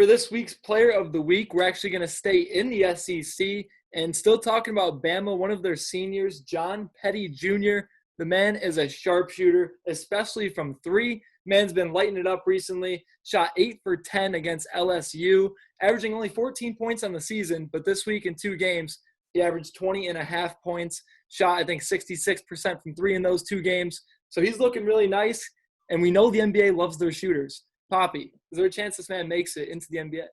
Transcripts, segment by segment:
for this week's Player of the Week, we're actually going to stay in the SEC and still talking about Bama, one of their seniors, John Petty Jr. The man is a sharpshooter, especially from three. Man's been lighting it up recently, shot 8 for 10 against LSU, averaging only 14 points on the season, but this week in 2 games, he averaged 20.5 points, shot, I think, 66% from three in those 2 games. So he's looking really nice, and we know the NBA loves their shooters. Poppy, is there a chance this man makes it into the NBA?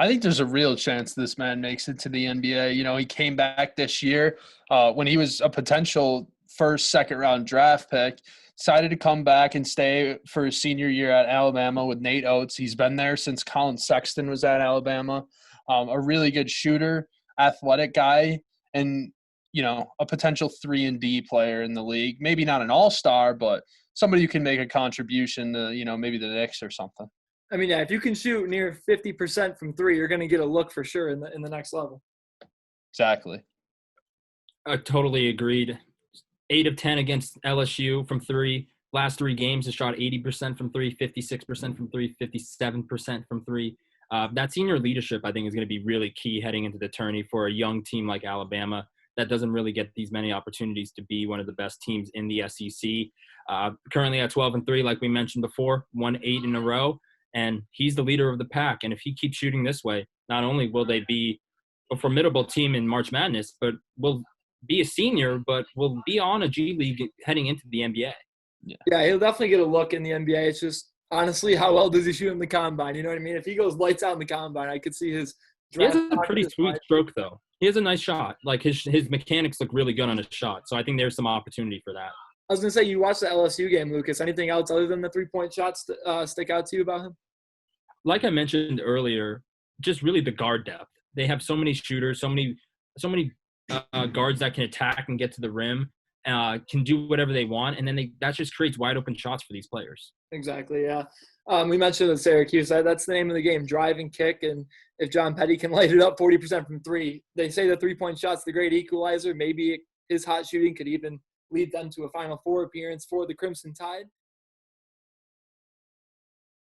I think there's a real chance this man makes it to the NBA. You know, he came back this year when he was a potential first, second-round draft pick, decided to come back and stay for his senior year at Alabama with Nate Oates. He's been there since Colin Sexton was at Alabama. A really good shooter, athletic guy, and, you know, a potential 3-and-D player in the league. Maybe not an all-star, but somebody who can make a contribution to, you know, maybe the Knicks or something. I mean, yeah, if you can shoot near 50% from three, you're going to get a look for sure in the next level. Exactly. I totally agreed. 8 of 10 against LSU from three. Last 3 games, has shot 80% from three, 56% from three, 57% from three. That senior leadership, I think, is going to be really key heading into the tourney for a young team like Alabama that doesn't really get these many opportunities to be one of the best teams in the SEC. Currently at 12-3, like we mentioned before, won 8 in a row, and he's the leader of the pack. And if he keeps shooting this way, not only will they be a formidable team in March Madness, but will be a senior, but will be on a G League heading into the NBA. Yeah, he'll definitely get a look in the NBA. It's just, honestly, how well does he shoot in the combine? You know what I mean? If he goes lights out in the combine, I could see his He has a pretty sweet stroke, though. He has a nice shot. Like, his mechanics look really good on his shot. So I think there's some opportunity for that. I was going to say, you watched the LSU game, Lucas. Anything else other than the three-point shots stick out to you about him? Like I mentioned earlier, just really the guard depth. They have so many shooters, so many guards that can attack and get to the rim, can do whatever they want, and then that just creates wide open shots for these players. Exactly, yeah. We mentioned in Syracuse, that's the name of the game, drive and kick, and if John Petty can light it up 40% from three, they say the three-point shot's the great equalizer. Maybe his hot shooting could even lead them to a Final Four appearance for the Crimson Tide.